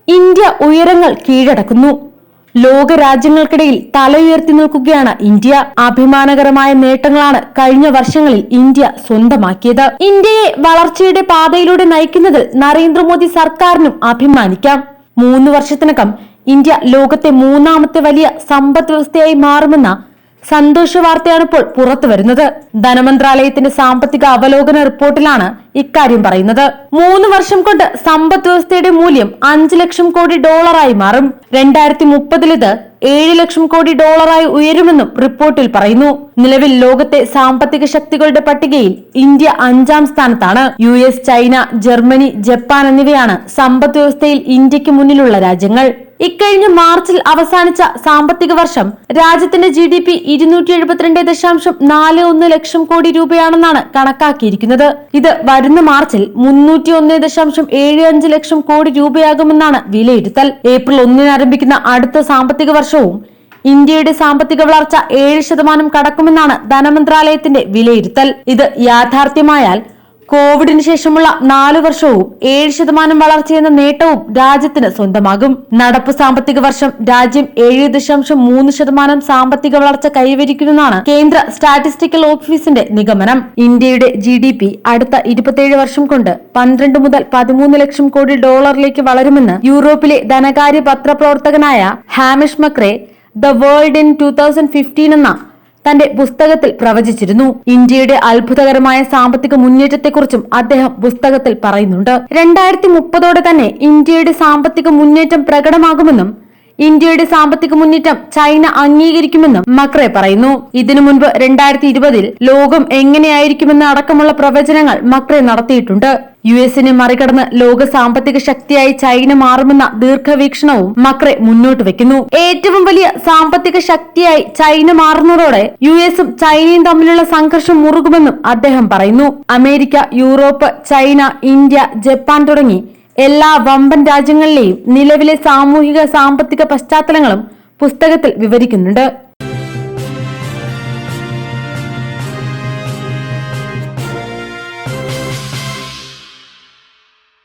India ഉയരങ്ങൾ കീഴടക്കുന്നു. ലോകരാജ്യങ്ങൾക്കിടയിൽ തല ഉയർത്തി നിൽക്കുകയാണ് ഇന്ത്യ. അഭിമാനകരമായ നേട്ടങ്ങളാണ് കഴിഞ്ഞ വർഷങ്ങളിൽ ഇന്ത്യ സ്വന്തമാക്കിയത്. ഇന്ത്യയെ വളർച്ചയുടെ പാതയിലൂടെ നയിക്കുന്നതിൽ നരേന്ദ്രമോദി സർക്കാരിനും അഭിമാനിക്കാം. 3 വർഷത്തിനകം ഇന്ത്യ ലോകത്തെ 3ാമത്തെ വലിയ സമ്പദ് വ്യവസ്ഥയായി മാറുമെന്ന സന്തോഷ വാർത്തയാണ് ഇപ്പോൾ പുറത്തു വരുന്നത്. ധനമന്ത്രാലയത്തിന്റെ സാമ്പത്തിക അവലോകന റിപ്പോർട്ടിലാണ് ഇക്കാര്യം പറയുന്നത്. 3 വർഷം കൊണ്ട് സമ്പദ് വ്യവസ്ഥയുടെ മൂല്യം 5 ലക്ഷം കോടി ഡോളറായി മാറും. 2030 ഇത് 7 ലക്ഷം കോടി ഡോളറായി ഉയരുമെന്നും റിപ്പോർട്ടിൽ പറയുന്നു. നിലവിൽ ലോകത്തെ സാമ്പത്തിക ശക്തികളുടെ പട്ടികയിൽ ഇന്ത്യ 5ാം സ്ഥാനത്താണ്. US, ചൈന, ജർമ്മനി, ജപ്പാൻ എന്നിവയാണ് സമ്പദ് വ്യവസ്ഥയിൽ ഇന്ത്യക്ക് മുന്നിലുള്ള രാജ്യങ്ങൾ. ഇക്കഴിഞ്ഞ മാർച്ചിൽ അവസാനിച്ച സാമ്പത്തിക വർഷം രാജ്യത്തിന്റെ GDP 272.41 ലക്ഷം കോടി രൂപയാണെന്നാണ് കണക്കാക്കിയിരിക്കുന്നത്. ഇത് വരുന്ന മാർച്ചിൽ 301.75 ലക്ഷം കോടി രൂപയാകുമെന്നാണ് വിലയിരുത്തൽ. ഏപ്രിൽ 1 ആരംഭിക്കുന്ന അടുത്ത സാമ്പത്തിക വർഷവും ഇന്ത്യയുടെ സാമ്പത്തിക വളർച്ച 7% കടക്കുമെന്നാണ് ധനമന്ത്രാലയത്തിന്റെ വിലയിരുത്തൽ. ഇത് യാഥാർത്ഥ്യമായാൽ കോവിഡിന് ശേഷമുള്ള 4 വർഷവും 7% വളർച്ചയെന്ന നേട്ടവും രാജ്യത്തിന് സ്വന്തമാകും. നടപ്പ് സാമ്പത്തിക വർഷം രാജ്യം 7.3% സാമ്പത്തിക വളർച്ച കൈവരിക്കുമെന്നാണ് കേന്ദ്ര സ്റ്റാറ്റിസ്റ്റിക്കൽ ഓഫീസിന്റെ നിഗമനം. ഇന്ത്യയുടെ GDP അടുത്ത 27 വർഷം കൊണ്ട് 12 മുതൽ 13 ലക്ഷം കോടി ഡോളറിലേക്ക് വളരുമെന്ന് യൂറോപ്പിലെ ധനകാര്യ പത്രപ്രവർത്തകനായ ഹാമിഷ് മക്രെ ദ വേൾഡ് ഇൻ 2015 എന്ന തന്റെ പുസ്തകത്തിൽ പ്രവചിച്ചിരുന്നു. ഇന്ത്യയുടെ അത്ഭുതകരമായ സാമ്പത്തിക മുന്നേറ്റത്തെക്കുറിച്ചും അദ്ദേഹം പുസ്തകത്തിൽ പറയുന്നുണ്ട്. 2030 തന്നെ ഇന്ത്യയുടെ സാമ്പത്തിക മുന്നേറ്റം പ്രകടമാകുമെന്നും ഇന്ത്യയുടെ സാമ്പത്തിക മുന്നേറ്റം ചൈന അംഗീകരിക്കുമെന്നും മക്രെ പറയുന്നു. ഇതിനു മുൻപ് 2020 ലോകം എങ്ങനെയായിരിക്കുമെന്ന് അടക്കമുള്ള പ്രവചനങ്ങൾ മക്രെ നടത്തിയിട്ടുണ്ട്. US-നെ മറികടന്ന് ലോക സാമ്പത്തിക ശക്തിയായി ചൈന മാറുമെന്ന ദീർഘവീക്ഷണവും മക്രെ മുന്നോട്ട് വെക്കുന്നു. ഏറ്റവും വലിയ സാമ്പത്തിക ശക്തിയായി ചൈന മാറുന്നതോടെ US-ഉം ചൈനയും തമ്മിലുള്ള സംഘർഷം മുറുകുമെന്നും അദ്ദേഹം പറയുന്നു. America, Europe, China, India, Japan തുടങ്ങി എല്ലാ വമ്പൻ രാജ്യങ്ങളിലെയും നിലവിലെ സാമൂഹിക സാമ്പത്തിക പശ്ചാത്തലങ്ങളും പുസ്തകത്തിൽ വിവരിക്കുന്നുണ്ട്.